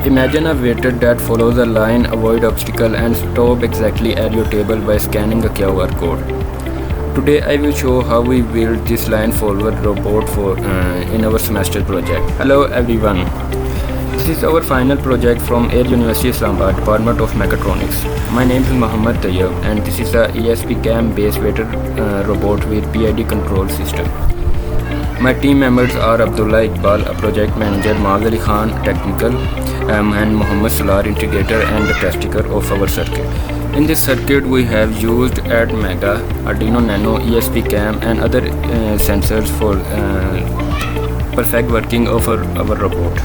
Imagine a waiter that follows a line, avoid obstacle and stop exactly at your table by scanning a QR code. Today I will show how we built this line follower robot in our semester project. Hello everyone. This is our final project from Air University Islamabad Department of Mechatronics. My name is Muhammad Tayyab and this is a ESP cam based waiter robot with PID control system. My team members are Abdullah Iqbal, a project manager, Maaz Ali Khan, technical, and Muhammad Salar, integrator and the tester of our circuit. In this circuit, we have used ATmega, Arduino Nano, ESP cam, and other sensors for perfect working of our robot.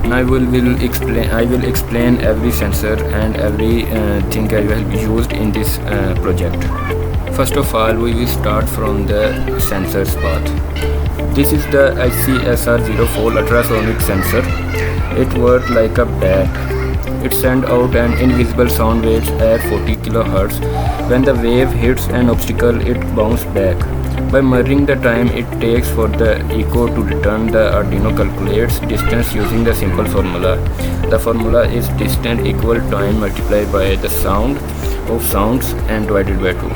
Now I will explain every sensor and every thing I have used in this project. First of all, we will start from the sensors path. This is the HCSR04 ultrasonic sensor. It works like a bat. It sends out an invisible sound waves at 40 kHz. When the wave hits an obstacle, it bounces back. By measuring the time it takes for the echo to return, the Arduino calculates distance using the simple formula. The formula is distance equal time multiplied by the sound of sounds and divided by 2.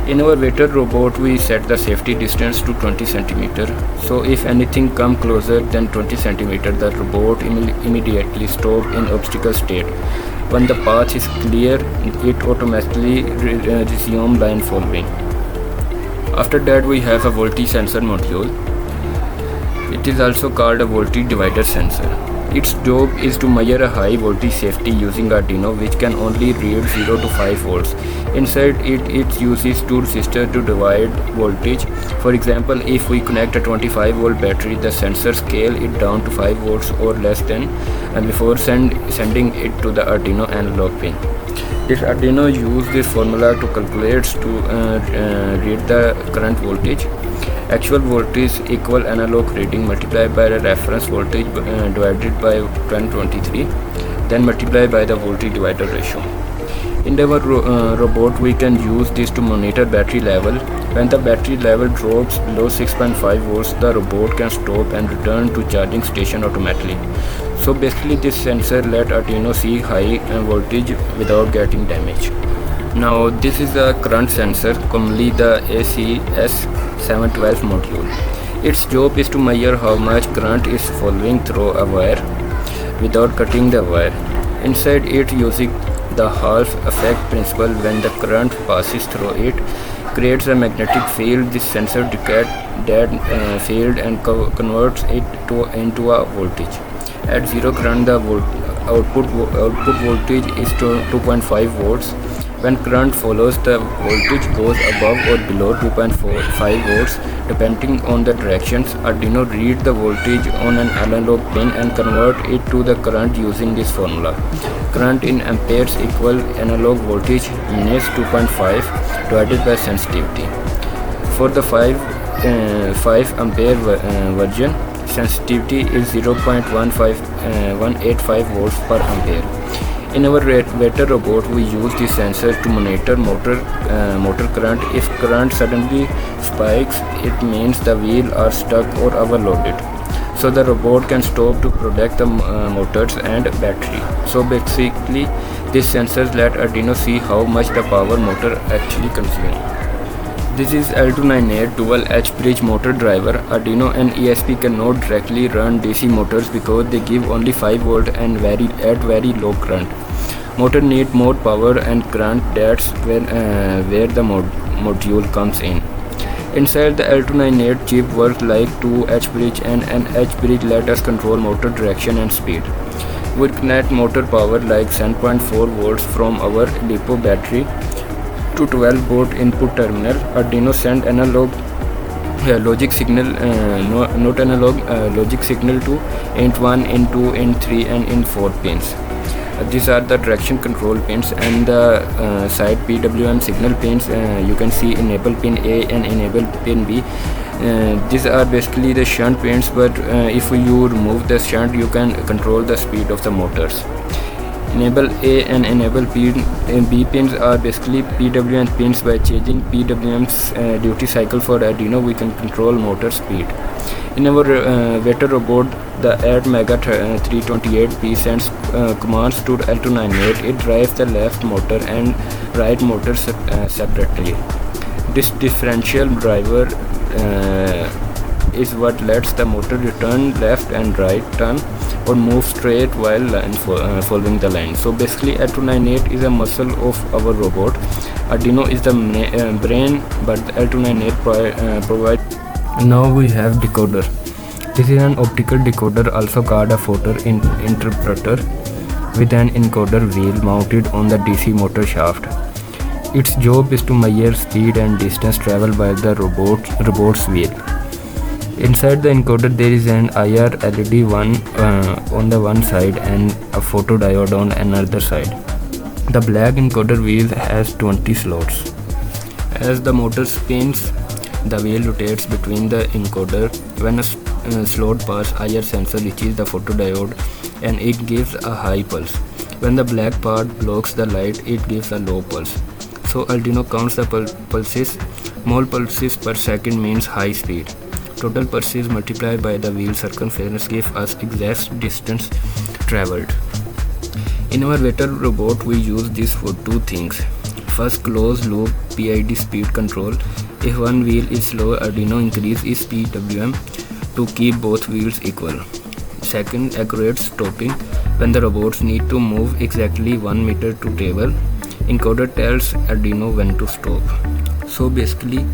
In our waiter robot, we set the safety distance to 20 cm. So if anything comes closer than 20 cm, the robot immediately stops in obstacle state. When the path is clear, it automatically resumes line following. After that, we have a voltage sensor module. It is also called a voltage divider sensor. Its job is to measure a high voltage safety using Arduino, which can only read 0 to 5 volts. Inside it uses two resistors to divide voltage. For example, if we connect a 25 volt battery, the sensor scale it down to 5 volts or less than and before sending it to the Arduino analog pin. This Arduino uses this formula to calculate to read the current voltage. Actual voltage equal analog reading multiplied by the reference voltage divided by 1023, then multiplied by the voltage divider ratio. In our robot, we can use this to monitor battery level. When the battery level drops below 6.5 volts, the robot can stop and return to charging station automatically. So basically, this sensor let Arduino see high voltage without getting damaged. Now this is the current sensor, commonly the ACS712 module. Its job is to measure how much current is flowing through a wire without cutting the wire. Inside it, using the Hall effect principle, when the current passes through it, creates a magnetic field. This sensor detects that field and converts it into a voltage. At zero current, the output voltage is 2.5 volts. When current follows, the voltage goes above or below 2.5 volts depending on the directions. Arduino reads the voltage on an analog pin and convert it to the current using this formula. Current in amperes equal analog voltage minus 2.5 divided by sensitivity. For the 5 ampere version, sensitivity is 0.185 volts per ampere. In our waiter robot, we use this sensor to monitor motor current. If current suddenly spikes, it means the wheels are stuck or overloaded. So the robot can stop to protect the motors and battery. So basically, these sensors let Arduino see how much the power motor actually consumes. This is L298 dual H-bridge motor driver. Arduino and ESP cannot directly run DC motors because they give only 5 volt and at very low current. Motor need more power and current. That's where the module comes in. Inside the L298 chip works like two H-bridge, and an H-bridge let us control motor direction and speed. We connect motor power like 7.4 volts from our LiPo battery to 12 volt input terminal. Arduino send analog logic signal, not analog logic signal to INT1, INT2, INT3 and INT4 pins. These are the direction control pins, and the side PWM signal pins. You can see enable pin A and enable pin B. These are basically the shunt pins, but if you remove the shunt, you can control the speed of the motors. Enable A and enable B pins are basically PWM pins. By changing PWM's duty cycle for Arduino, we can control motor speed. In our Waiter robot, the ATmega 328P sends commands to L298. It drives the left motor and right motor separately. This differential driver is what lets the motor return left and right turn or move straight while following the line. So basically L298 is a muscle of our robot. Arduino is the brain, but L298 provides. Now we have decoder. This is an optical decoder, also called a interpreter, with an encoder wheel mounted on the DC motor shaft. Its job is to measure speed and distance traveled by the robot's wheel. Inside the encoder there is an IR LED on the one side and a photodiode on another side. The black encoder wheel has 20 slots. As the motor spins, the wheel rotates between the encoder. When a slot pass, IR sensor reaches the photodiode and it gives a high pulse. When the black part blocks the light, it gives a low pulse. So Arduino counts the pulses. More pulses per second means high speed. Total pulses multiplied by the wheel circumference give us exact distance traveled. In our Waiter robot, we use this for two things. First, closed loop PID speed control. If one wheel is slow, Arduino increases its PWM to keep both wheels equal. Second, accurate stopping. When the robots need to move exactly 1 meter to table, encoder tells Arduino when to stop. So basically,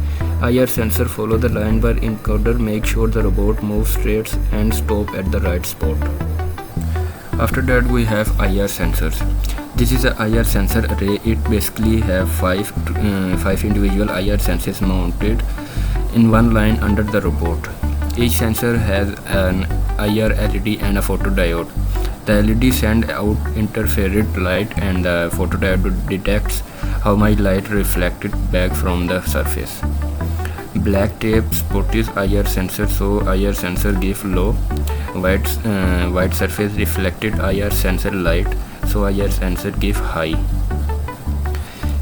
IR sensor follow the line, but encoder make sure the robot moves straight and stop at the right spot. After that we have IR sensors. This is a IR sensor array. It basically have five individual IR sensors mounted in one line under the robot. Each sensor has an IR LED and a photodiode. The LED sends out interfered light and the photodiode detects how much light reflected back from the surface. Black tape supports IR sensor, so IR sensor gives low. White surface reflected IR sensor light, so IR sensor give high.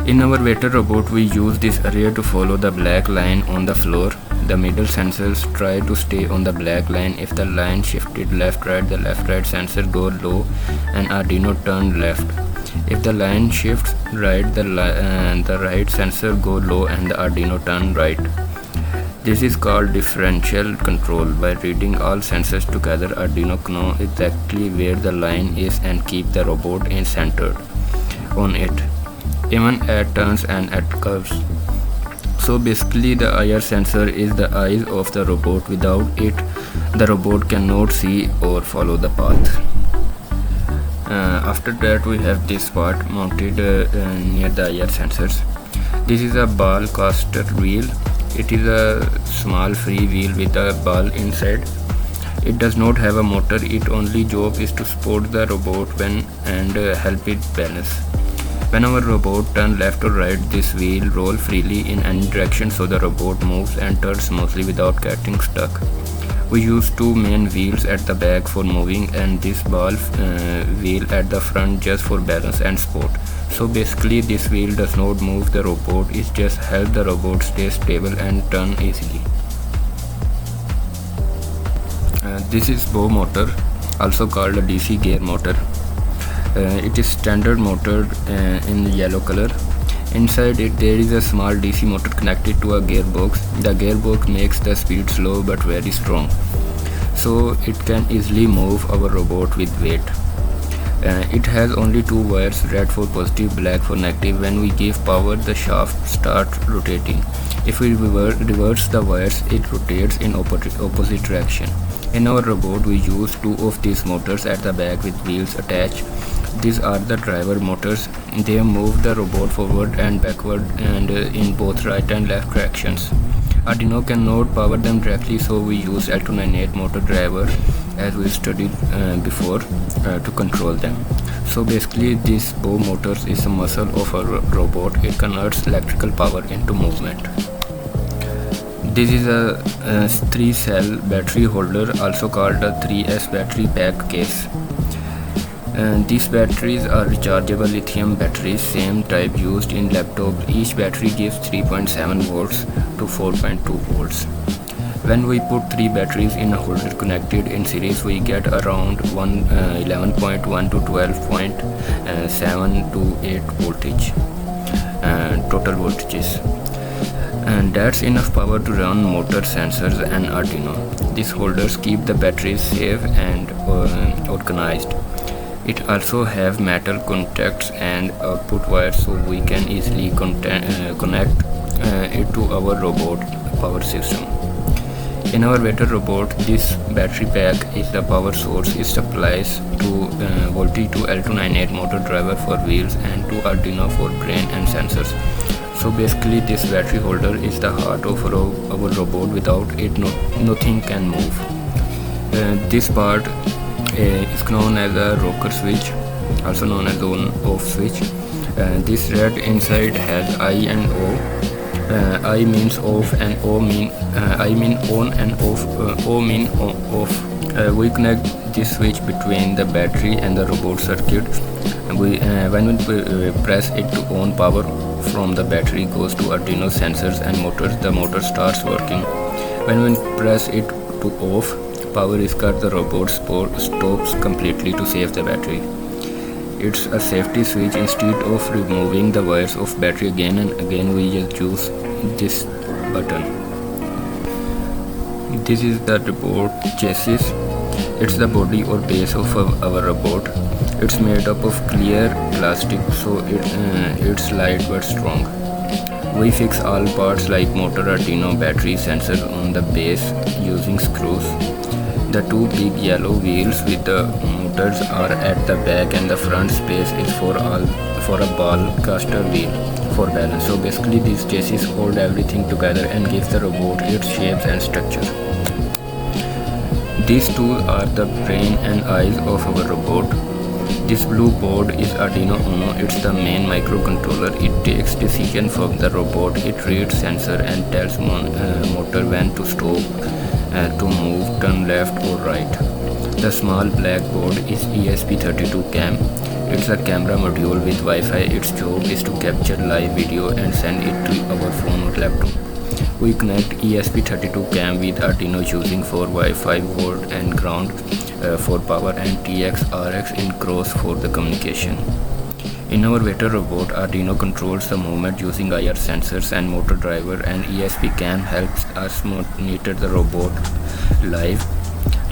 In our Waiter robot, we use this array to follow the black line on the floor. The middle sensors try to stay on the black line. If the line shifted left-right, the left-right sensor go low and Arduino turn left. If the line shifts right, the right sensor go low and the Arduino turn right. This is called differential control. By reading all sensors together, Arduino knows exactly where the line is and keep the robot in centered on it, even at turns and at curves. So basically the IR sensor is the eyes of the robot. Without it, the robot cannot see or follow the path. After that we have this part mounted near the IR sensors. This is a ball caster wheel. It is a small free wheel with a ball inside. It does not have a motor. Its only job is to support the robot and help it balance. When our robot turns left or right, this wheel rolls freely in any direction, so the robot moves and turns smoothly without getting stuck. We use two main wheels at the back for moving and this ball wheel at the front just for balance and support. So basically this wheel does not move the robot, it just helps the robot stay stable and turn easily. This is bow motor, also called a DC gear motor. It is standard motor in yellow color. Inside it there is a small DC motor connected to a gearbox. The gearbox makes the speed slow but very strong, so it can easily move our robot with weight. It has only two wires, red for positive, black for negative. When we give power, the shaft starts rotating. If we reverse the wires, it rotates in opposite direction. In our robot, we use two of these motors at the back with wheels attached. These are the driver motors. They move the robot forward and backward and in both right and left directions. Arduino cannot power them directly, so we use L298 motor driver as we studied before to control them. So basically this bow motors is a muscle of a robot. It converts electrical power into movement. This is a 3-cell battery holder, also called a 3S battery pack case. These batteries are rechargeable lithium batteries, same type used in laptop. Each battery gives 3.7 volts to 4.2 volts. When we put 3 batteries in a holder connected in series, we get around 11.1 to 12.7 to 8 voltage total voltages, and that's enough power to run motor, sensors and Arduino. These holders keep the batteries safe and organized. It also have metal contacts and output wires, so we can easily connect it to our robot power system. In our Vetter robot, this battery pack is the power source. It supplies to voltage to L298 motor driver for wheels and to Arduino for brain and sensors. So basically this battery holder is the heart of our robot. Without it nothing can move. This part is known as a rocker switch, also known as on-off switch. This red inside has I and O. I means off and I mean on and off. O mean off. We connect this switch between the battery and the robot circuit. When we press it to on, power from the battery goes to Arduino sensors and motors. The motor starts working. When we press it to off, power is cut. The robot stops completely to save the battery. It's a safety switch. Instead of removing the wires of battery again and again, we just use this button. This is the robot chassis. It's the body or base of our robot. It's made up of clear plastic, so it's light but strong. We fix all parts like motor, Arduino, battery, sensor on the base using screws. The 2 big yellow wheels with the motors are at the back, and the front space is for a ball caster wheel for balance. So basically these chassis hold everything together and gives the robot its shapes and structure. These tools are the brain and eyes of our robot. This blue board is Arduino Uno. It's the main microcontroller. It takes decision from the robot. It reads sensor and tells motor when to stop, to move, turn left or right. The small black board is ESP32 cam. It's a camera module with Wi-Fi. Its job is to capture live video and send it to our phone or laptop. We connect ESP32 cam with Arduino using 4 Wi-Fi volt and ground for power and TX RX in cross for the communication. In our Vetter robot, Arduino controls the movement using IR sensors and motor driver, and ESP cam helps us monitor the robot live.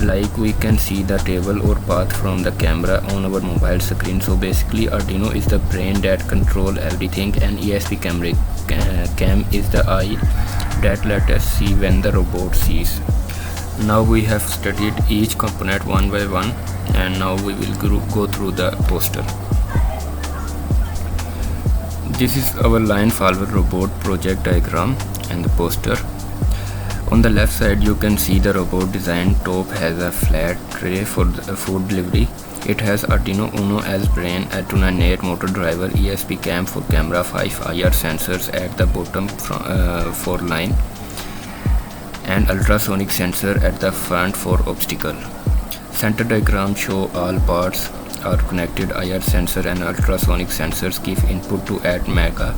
Like we can see the table or path from the camera on our mobile screen. So basically Arduino is the brain that controls everything, and ESP cam is the eye that let us see when the robot sees. Now we have studied each component one by one, and now we will go through the poster. This is our line follower robot project diagram and the poster. On the left side you can see the robot design. Top has a flat tray for the food delivery. It has Arduino Uno as brain, L298 motor driver, ESP cam for camera, 5 IR sensors at the bottom for line, and ultrasonic sensor at the front for obstacle. Center diagram show all parts are connected. IR sensor and ultrasonic sensors give input to ATmega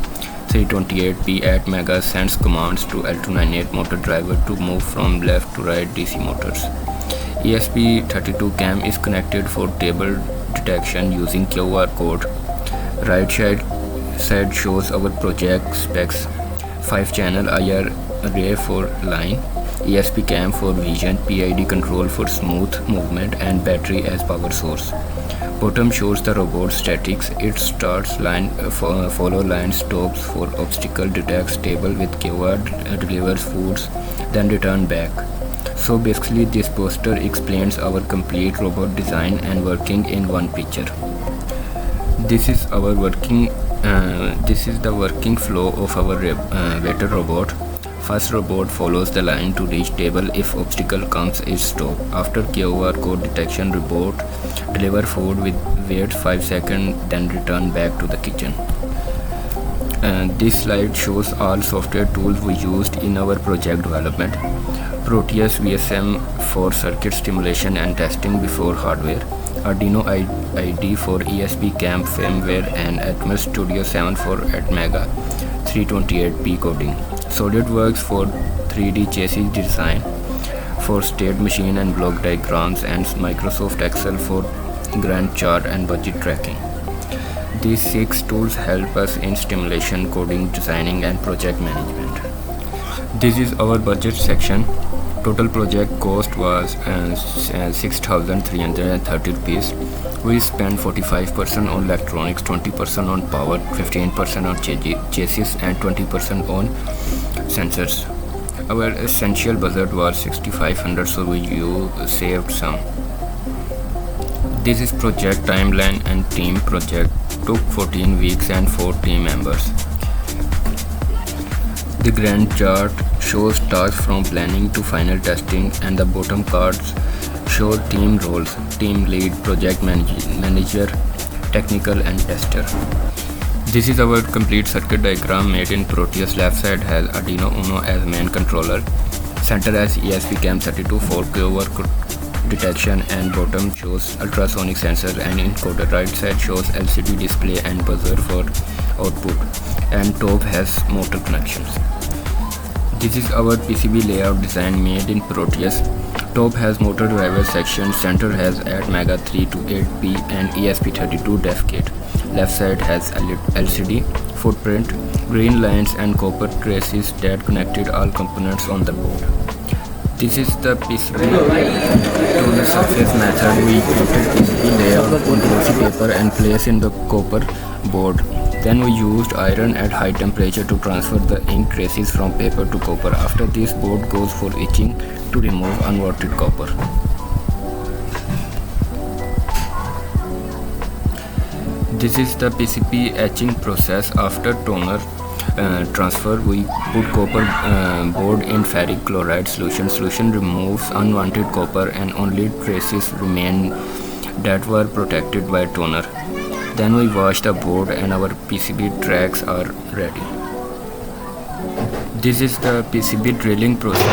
328P. ATmega sends commands to L298 motor driver to move from left to right DC motors. ESP32 cam is connected for table detection using QR code. Right side shows our project specs. 5-channel IR array for line, ESP cam for vision, PID control for smooth movement, and battery as power source. Bottom shows the robot statics. It starts line, follow line, stops for obstacle, detects table with QR, delivers foods, then return back. So basically this poster explains our complete robot design and working in one picture. This is our this is the working flow of our Vetter robot. First, robot follows the line to reach table. If obstacle comes, it stop. After QR code detection, robot deliver food with wait 5 seconds, then return back to the kitchen. This slide shows all software tools we used in our project development. Proteus VSM for circuit stimulation and testing before hardware. Arduino IDE for ESP-CAM firmware, and Atmos Studio 7 for Atmega 328p coding. SolidWorks for 3D chassis design, for state machine and block diagrams, and Microsoft Excel for Gantt chart and budget tracking. These 6 tools help us in simulation, coding, designing, and project management. This is our budget section. Total project cost was 6,330 rupees. We spent 45% on electronics, 20% on power, 15% on chassis, and 20% on sensors. Our essential budget was 6,500, so we saved some. This is project timeline and team. Project took 14 weeks and 4 team members. The Gantt chart shows tasks from planning to final testing, and the bottom cards show team roles: team lead, project manager, technical, and tester. This is our complete circuit diagram made in Proteus. Left side has Arduino Uno as main controller, center has ESP-CAM 32 for QR detection, and bottom shows ultrasonic sensor and encoder. Right side shows LCD display and buzzer for output, and top has motor connections. This is our PCB layout design made in Proteus. Top has motor driver section, center has Atmega 328p and ESP32 def kit. Left side has LCD footprint, green lines, and copper traces that connected all components on the board. This is the PCB to the surface method. We printed PCB layout on glossy paper and placed in the copper board. Then we used iron at high temperature to transfer the ink traces from paper to copper. After this, board goes for etching to remove unwanted copper. This is the PCB etching process. After toner transfer, we put copper board in ferric chloride solution. Solution removes unwanted copper and only traces remain that were protected by toner. Then we wash the board and our PCB tracks are ready. This is the PCB drilling process.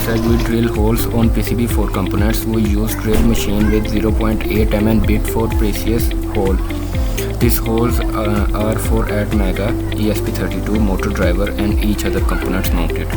We drill holes on PCB for components. We use drill machine with 0.8 mm bit for precious hole. These holes are for Atmega, ESP32, motor driver, and each other components mounted.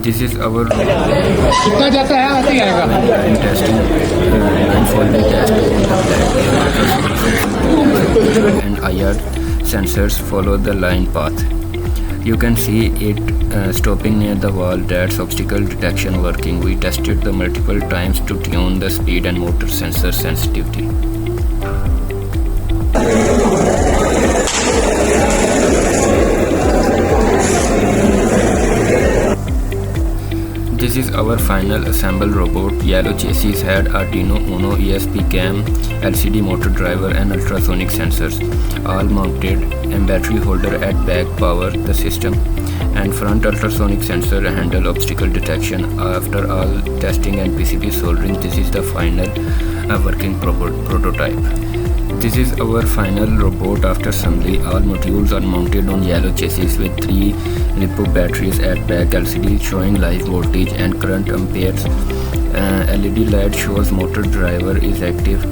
This is our line testing, line folding test and IR sensors follow the line path. You can see it stopping near the wall. That's obstacle detection working. We tested the multiple times to tune the speed and motor sensor sensitivity. This is our final assembled robot. Yellow chassis had Arduino Uno, ESP-CAM, LCD motor driver, and ultrasonic sensors, all mounted, and battery holder at back power the system, and front ultrasonic sensor handle obstacle detection. After all testing and PCB soldering, this is the final working prototype. This is our final robot after assembly. All modules are mounted on yellow chassis with 3 LiPo batteries at back, LCD showing live voltage and current amperes. LED light shows motor driver is active.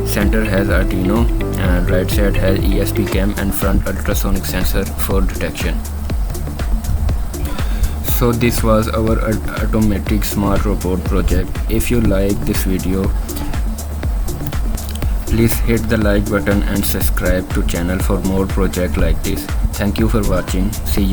Center has Arduino, and right side has ESP-CAM and front ultrasonic sensor for detection. So this was our automatic smart robot project. If you like this video, please hit the like button and subscribe to channel for more projects like this. Thank you for watching. See you.